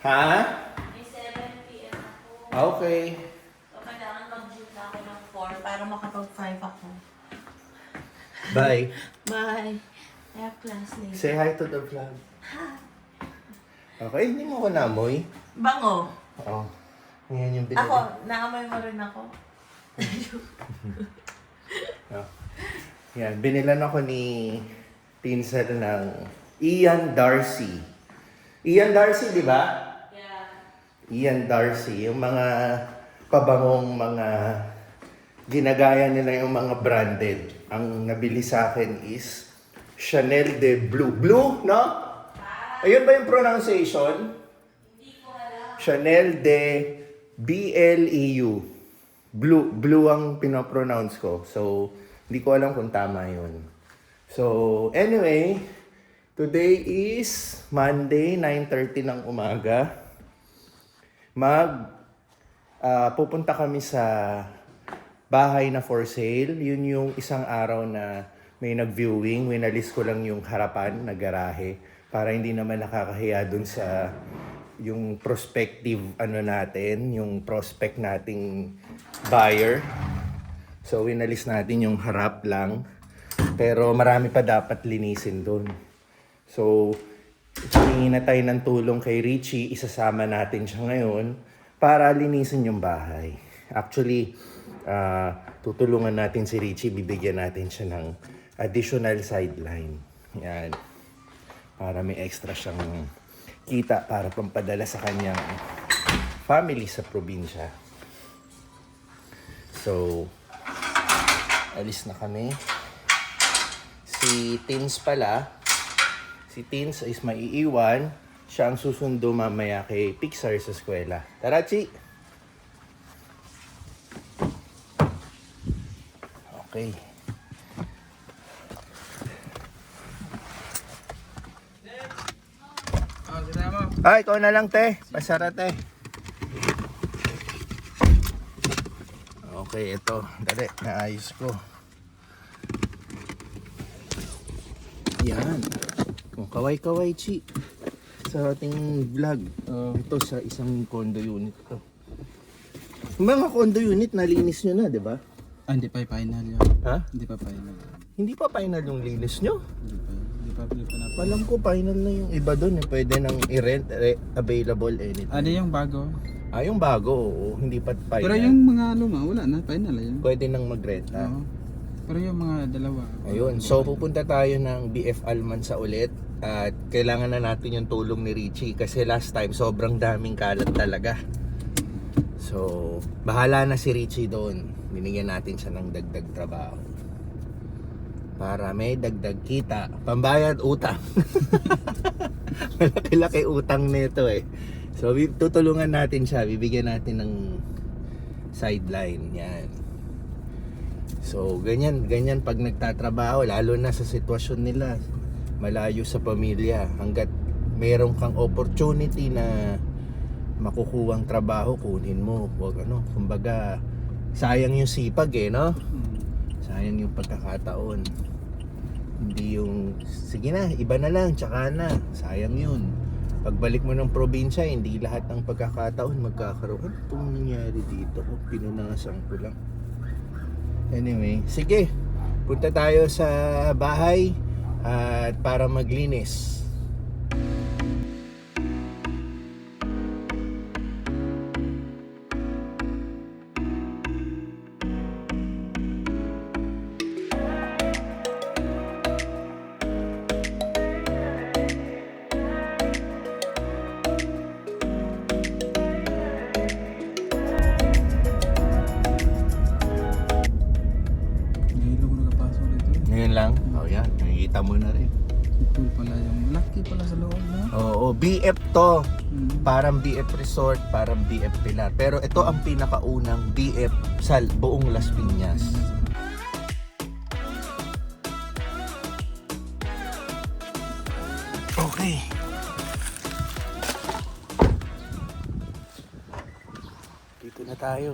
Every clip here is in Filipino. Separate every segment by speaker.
Speaker 1: Ha?
Speaker 2: May 7 p.m. ako.
Speaker 1: Okay.
Speaker 2: So, kailangan mag-gym na ako ng 4 para makapag-5 ako.
Speaker 1: Bye.
Speaker 2: Bye. I have class later.
Speaker 1: Say hi to the vlog. Okay, hindi mo ko namoy.
Speaker 2: Bango.
Speaker 1: Oo. Ngayon yung binili.
Speaker 2: Ako, naamoy mo rin ako.
Speaker 1: Oh. Yan, binilan ako ni Pinsel ng Ian Darcy. Ian Darcy, di ba?
Speaker 2: Yeah.
Speaker 1: Ian Darcy, yung mga pabangong mga ginagaya nila yung mga branded. Ang nabili sa akin is Chanel de Blue. Blue, no? Ayun ba yung pronunciation?
Speaker 2: Hindi ko alam.
Speaker 1: Chanel de B-L-E-U. Blue. Blue ang pinopronounce ko. So, hindi ko alam kung tama yun. So, anyway, today is Monday, 9:30 ng umaga. Pupunta kami sa bahay na for sale. Yun yung isang araw na may nag-viewing. Winalis ko lang yung harapan na garahe para hindi naman nakakahiya dun sa yung prospective natin, yung prospect nating buyer. So, winalis natin yung harap lang. Pero marami pa dapat linisin dun. So, humingi na tayo ng tulong kay Richie. Isasama natin siya ngayon para linisin yung bahay. Actually, tutulungan natin si Richie. Bibigyan natin siya ng additional sideline. Yan. Para may extra siyang kita para pampadala sa kanyang family sa probinsya. So, alis na kami. Si Tins pala, si Tins is maiiwan. Siya ang susundo mamaya kay Pixar sa eskwela. Tara, Chi! Okay. Ay, ikaw na lang, te. Pasara, te. Okay, ito. Dali, naayos ko. Yan. Kung kaway-kaway, Chi. Sa ating vlog. Ito sa isang condo unit to. Yung mga condo unit, nalinis nyo na, di ba?
Speaker 3: Hindi pa final yun.
Speaker 1: Ha?
Speaker 3: Hindi pa final.
Speaker 1: Hindi pa final yung linis nyo?
Speaker 3: Hindi pa na.
Speaker 1: Alam ko, final na yung iba doon. Pwede nang i-rent, available anytime.
Speaker 3: Ano yung bago?
Speaker 1: Yung bago, oo. Hindi pa final.
Speaker 3: Pero yung mga luma, wala na. Final na yun.
Speaker 1: Pwede nang mag-renta.
Speaker 3: Oo. Pero yung mga dalawa.
Speaker 1: Ayun, so pupunta tayo ng BF Almansa ulit at kailangan na natin yung tulong ni Richie kasi last time sobrang daming kalat talaga. So, bahala na si Richie doon. Binigyan natin siya ng dagdag trabaho. Para may dagdag kita, pambayad utang. Malaki-laki utang nito eh. So, tutulungan natin siya, bibigyan natin ng sideline. Yan. So, ganyan pag nagtatrabaho, lalo na sa sitwasyon nila, malayo sa pamilya, hanggat meron kang opportunity na makukuhang trabaho, kunin mo. Huwag kumbaga, sayang yung sipag no? Sayang yung pagkakataon. Hindi yung, sige na, iba na lang, tsaka na. Sayang yun. Pagbalik mo ng probinsya, hindi lahat ng pagkakataon magkakaroon. Ano itong nangyari dito? Pinunasan ko lang. Anyway, sige. Punta tayo sa bahay at para maglinis.
Speaker 3: Ngayon ako nakapasok dito.
Speaker 1: Ngayon lang? Yan. Nakikita mo na rin.
Speaker 3: Ito pala yung laki pala sa loob na.
Speaker 1: Oo, BF to. Parang BF Resort, parang BF Pilar. Pero ito ang pinakaunang BF sa buong Las Piñas. Okay. Dito na tayo.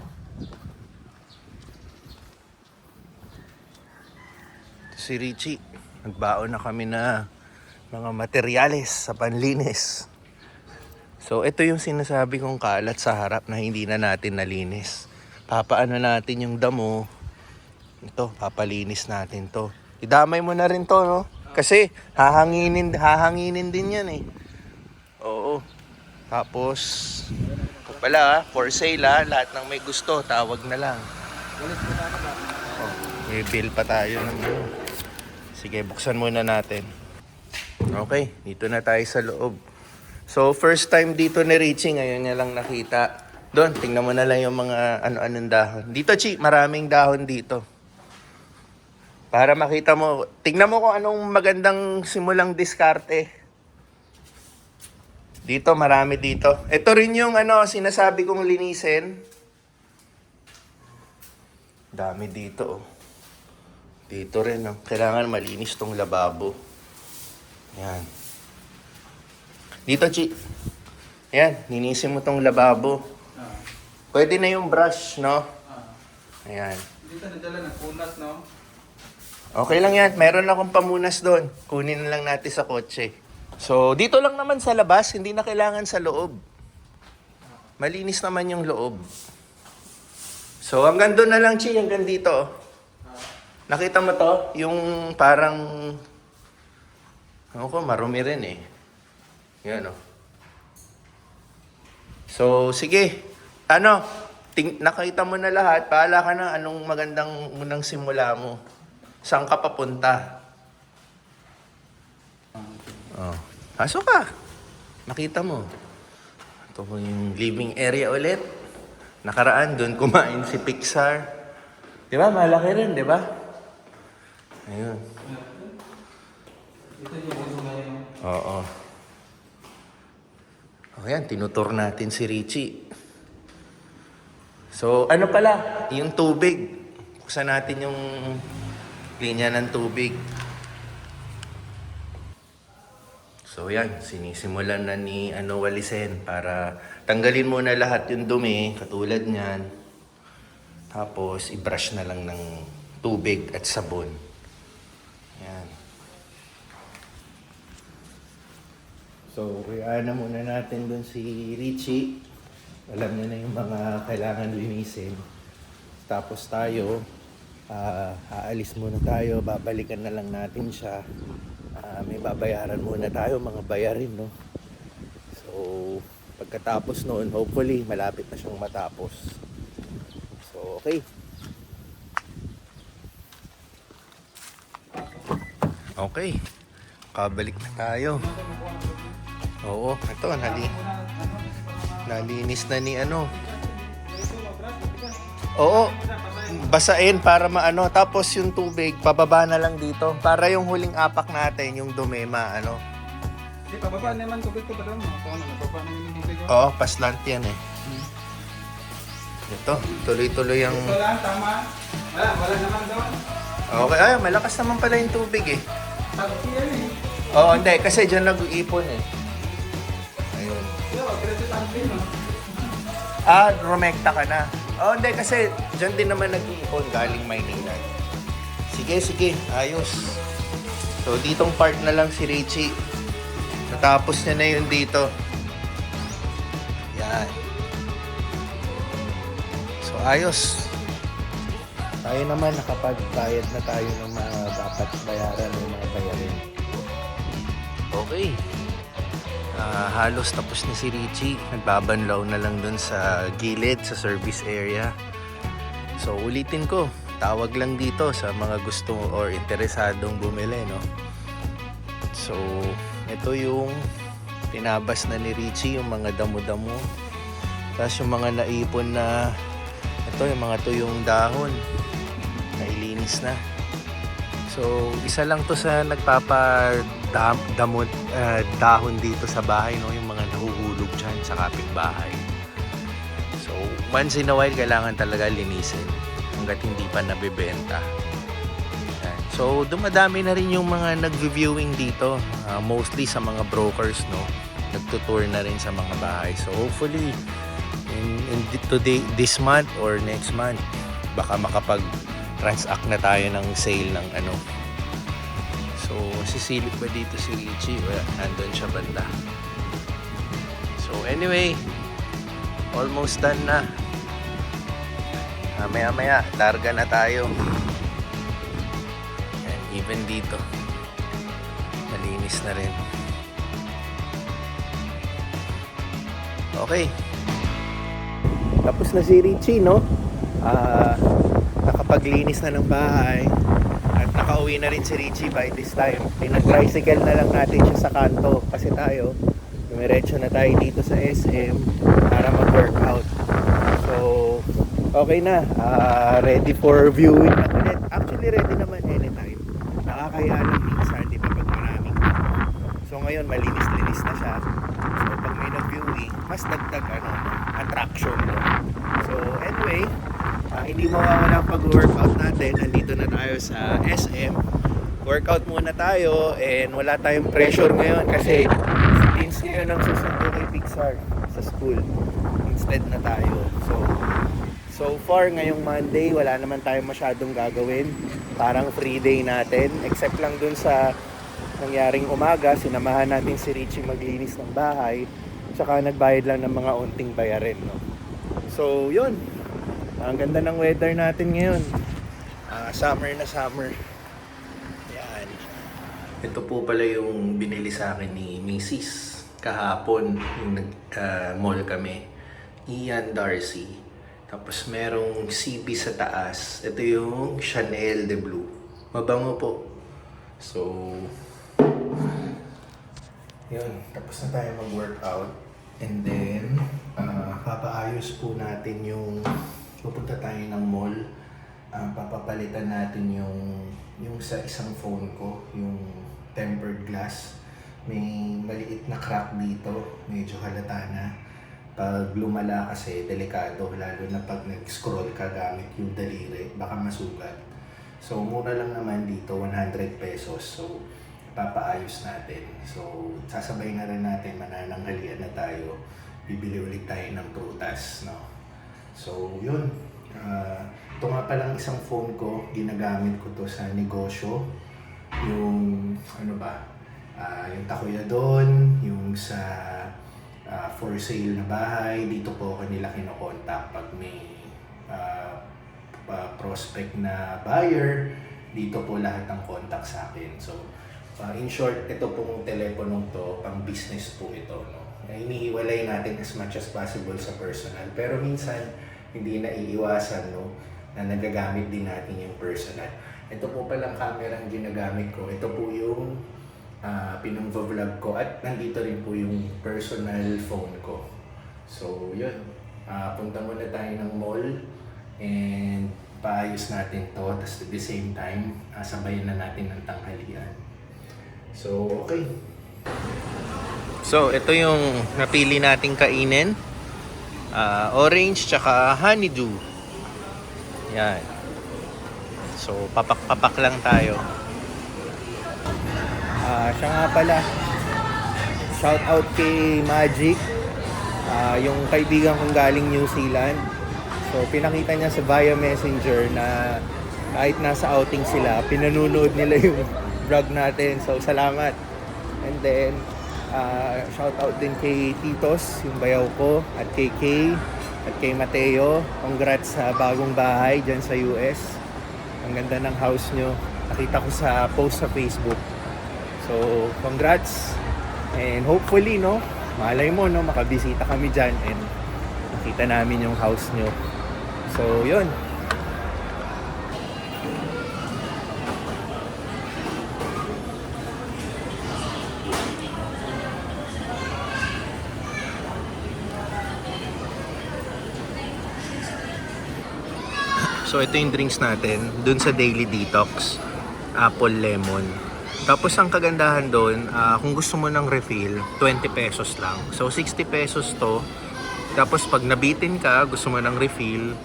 Speaker 1: Ito si Richie. Nagbaon na kami na mga materyales sa panlinis. So, ito yung sinasabi kong kalat sa harap na hindi na natin nalinis. Papaano natin yung damo. Ito, papalinis natin to. Idamay mo na rin to, no? Kasi hahanginin din yan eh. Oo. Tapos, ito pala, for sale lahat ng may gusto, tawag na lang. Oh, may bill pa tayo ng Sige, buksan muna natin. Okay, dito na tayo sa loob. So, first time dito ni Richie, ngayon niya lang nakita. Doon, tingnan mo na lang yung mga ano-anong dahon. Dito, Chi, maraming dahon dito. Para makita mo, tingnan mo kung anong magandang simulang diskarte. Dito, marami dito. Ito rin yung sinasabi kong linisin. Dami dito, oh. Dito rin, oh. Kailangan malinis tong lababo. Yan. Dito, Chi. Yan, linisin mo tong lababo. Pwede na yung brush, no? Ayan.
Speaker 3: Dito nadala ng punas, no?
Speaker 1: Okay lang yan. Meron akong pamunas doon. Kunin na lang natin sa kotse. So, dito lang naman sa labas. Hindi na kailangan sa loob. Malinis naman yung loob. So, hanggang doon na lang, Chi. Hanggang dito. Nakita mo to? Yung parang... Ako, marumi rin eh. Yan, oh. So, sige. Nakita mo na lahat. Paala ka na anong magandang unang simula mo. Saan ka papunta? Oh. Pasok ka. Nakita mo. Ito po yung living area ulit. Nakaraan, doon kumain si Pixar. Di ba? Malaki rin, di ba? Ayun. Oo. O yan, tinutur natin si Richie. So, ano pala? Yung tubig. Buksan natin yung linya ng tubig. So yan, sinisimulan na ni walisin para tanggalin muna lahat yung dumi, katulad niyan. Tapos, i-brush na lang ng tubig at sabon. Yan. So, kayaan na muna natin dun si Richie. Alam niya na yung mga kailangan linisin. Tapos tayo, aalis muna tayo, babalikan na lang natin siya. May babayaran muna tayo, mga bayarin, no? So, pagkatapos noon, hopefully, malapit na siyang matapos. So, okay. Okay. Kabalik na tayo. Oo, ito, nalinis na ni Oo, basain para maano. Tapos yung tubig, pababa na lang dito. Para yung huling apak natin, yung dumi,
Speaker 3: Hindi, pababa naman tubig ko ba doon? Nababa na yung tubig ko.
Speaker 1: Oo, paslant yan eh. Ito, tuloy-tuloy yung...
Speaker 3: Ito lang, tama. Wala naman doon.
Speaker 1: Okay, ay, malakas naman pala yung tubig eh.
Speaker 3: Pag-uwi yan eh.
Speaker 1: Oo, hindi, kasi dyan nag-iipon eh. Ayun. Rumekta ka na. Oo, hindi, kasi dyan din naman nag-iipon galing Maynila. Sige, ayos. So, ditong part na lang si Richie. Natapos niya na yun dito. Yan. So, ayos. Tayo naman nakapagbayad na tayo ng mga dapat bayaran ng mga bayarin. Okay. Halos tapos na si Richie. Nagbabanlaw na lang dun sa gilid, sa service area. So, ulitin ko. Tawag lang dito sa mga gusto or interesadong bumili, no? So, ito yung tinabas na ni Richie, yung mga damo-damo. Tapos yung mga naipon na, ito yung mga tuyong dahon. Nailinis na. So, isa lang to sa dahon dito sa bahay, no? Yung mga nahuhulog dyan sa kapitbahay. So, once in a while, kailangan talaga linisin hanggat hindi pa nabibenta. Yan. So, dumadami na rin yung mga nag-viewing dito. Mostly sa mga brokers, no? Nagtutour na rin sa mga bahay. So, hopefully, this month or next month, baka makapag-transact na tayo ng sale ng So, sisilip ba dito si Richie? Well, nandun siya banda. So anyway, almost done na. Maya-maya, larga na tayo. And even dito, malinis na rin. Okay. Tapos na si Richie, no? Nakapaglinis na ng bahay. At nakauwi na rin si Richie by this time. Pinag-tricycle na lang natin siya sa kanto. Kasi tayo, dumiretso na tayo dito sa SM para mag-workout. So, okay na. Ready for viewing na ulit. Actually, ready naman anytime. Nakakaya lang minsan, di ba, pag maraming tao. So, ngayon, malinis-linis na siya. So, pag may nag-viewing, mas dagdag attraction. No? So, anyway, hindi mawawala ang pag-workout natin. Nandito na tayo sa SM. Workout muna tayo and wala tayong pressure ngayon kasi si Vince ngayon ang susundo kay Pixar sa school. Instead na tayo. So far, ngayong Monday, wala naman tayong masyadong gagawin. Parang free day natin. Except lang dun sa nangyaring umaga, sinamahan natin si Richie maglinis ng bahay. Tsaka nagbayad lang ng mga unting bayarin. No? So, yun. Ang ganda ng weather natin ngayon. Summer na summer. Yan. Ito po pala yung binili sa akin ni Mrs. kahapon. Yung nag-mall kami. Ian Darcy. Tapos merong CB sa taas. Ito yung Chanel de Blue. Mabango po. So, yun. Tapos na tayo mag-workout. And then, papaayos po natin yung pupunta tayo ng mall. Papapalitan natin yung sa isang phone ko, yung tempered glass. May maliit na crack dito. Medyo halata na. Pag lumala kasi, delikado, lalo na pag nag-scroll ka gamit yung daliri, baka masugat. So, mura lang naman dito, 100 pesos. So, papaayos natin. So, sasabay na rin natin, manananghalian na tayo. Bibili ulit tayo ng prutas, no? So, yun. Ito nga palang isang phone ko, ginagamit ko to sa negosyo. Yung, ano ba, yung takuya doon, yung sa for sale na bahay, dito po kanila kinokontak pag may prospect na buyer, dito po lahat ng contact sa akin. So, in short, ito pong teleponong to, pang business po ito, no? Inihiwalay natin as much as possible sa personal, pero minsan hindi na iiwasan, no, na nagagamit din natin yung personal. Ito po palang camera ang ginagamit ko. Ito po yung pinang-vlog ko at nandito rin po yung personal phone ko. So, yun. Punta muna tayo ng mall and paayos natin to. Tapos at the same time, sabayan na natin ng tanghalian. So, okay. So, ito yung napili nating kainin. Orange tsaka honeydew. Yan. So, papak-papak lang tayo. Siya nga pala, shout out kay Magic, yung kaibigan kong galing New Zealand. So pinakita niya sa via messenger na kahit nasa outing sila, pinanunood nila yung vlog natin. So salamat. And then shout out din kay Titos, yung bayaw ko, at kay Kay, at kay Mateo. Congrats sa bagong bahay dyan sa US. Ang ganda ng house nyo. Nakita ko sa post sa Facebook. So, congrats. And hopefully, no, malay mo, no, makabisita kami dyan and makita namin yung house nyo. So, yun. So, ito yung drinks natin. Dun sa Daily Detox. Apple Lemon. Tapos ang kagandahan doon, kung gusto mo ng refill, 20 pesos lang. So 60 pesos to. Tapos pag nabitin ka, gusto mo ng refill,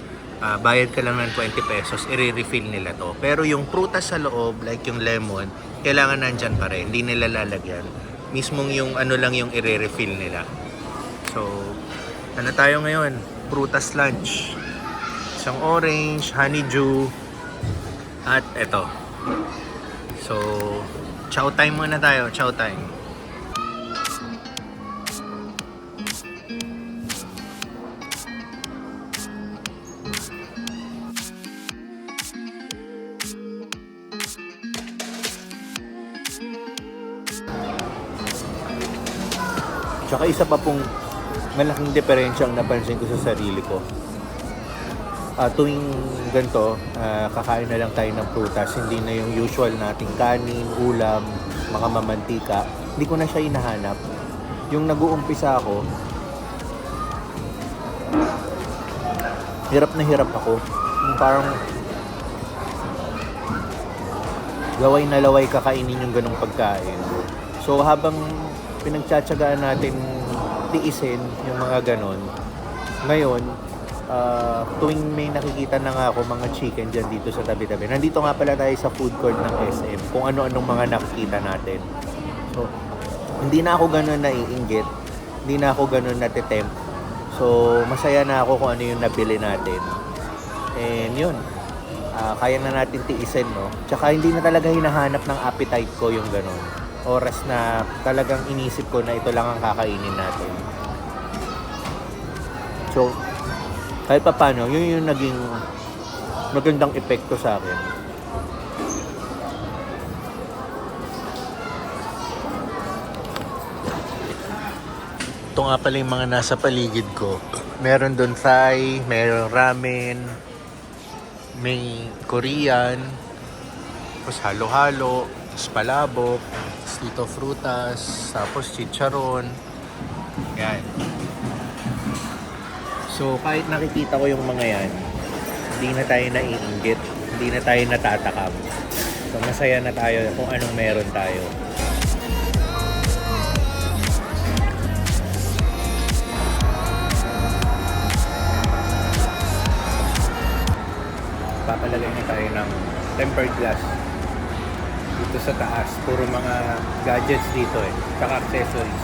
Speaker 1: bayad ka lang ng 20 pesos, i-refill nila to. Pero yung prutas sa loob, like yung lemon, kailangan nandyan pa rin, hindi nila lalagyan. Mismong yung ano lang yung i-refill nila. So, ano tayo ngayon? Prutas lunch. Isang orange, honeydew, at eto. So, chow time muna tayo, chow time. Tsaka isa pa pong malaking diferensya ang napansin ko sa sarili ko. Tuwing ganito, kakain na lang tayo ng prutas, hindi na yung usual nating kanin, ulam, mga mamantika. Hindi ko na siya hinahanap. Yung nag-uumpisa ako, hirap na hirap ako. Yung parang laway na laway kakainin yung ganong pagkain. So habang pinagtsatsagaan natin tiisin yung mga ganon, ngayon, tuwing may nakikita na nga ako mga chicken dyan dito sa tabi-tabi. Nandito nga pala tayo sa food court ng SM kung ano-anong mga nakikita natin. So, hindi na ako ganun naiinggit. Hindi na ako ganun natitempt. So, masaya na ako kung ano yung nabili natin. And yun, kaya na natin tiisin, no? Tsaka hindi na talaga hinahanap ng appetite ko yung ganun. Oras na talagang inisip ko na ito lang ang kakainin natin. So, kahit pa paano, yun yung naging magandang epekto sa akin. Ito nga pala yung mga nasa paligid ko. Meron doon Thai, meron ramen, may Korean, tapos halo-halo, tapos palabok, tapos dito frutas, tapos chicharon. Yan. So, kahit nakikita ko yung mga yan, hindi na tayo naiinggit, hindi na tayo natatakam. So, masaya na tayo kung anong meron tayo. Papalagay na tayo ng tempered glass dito sa taas. Puro mga gadgets dito tsaka accessories.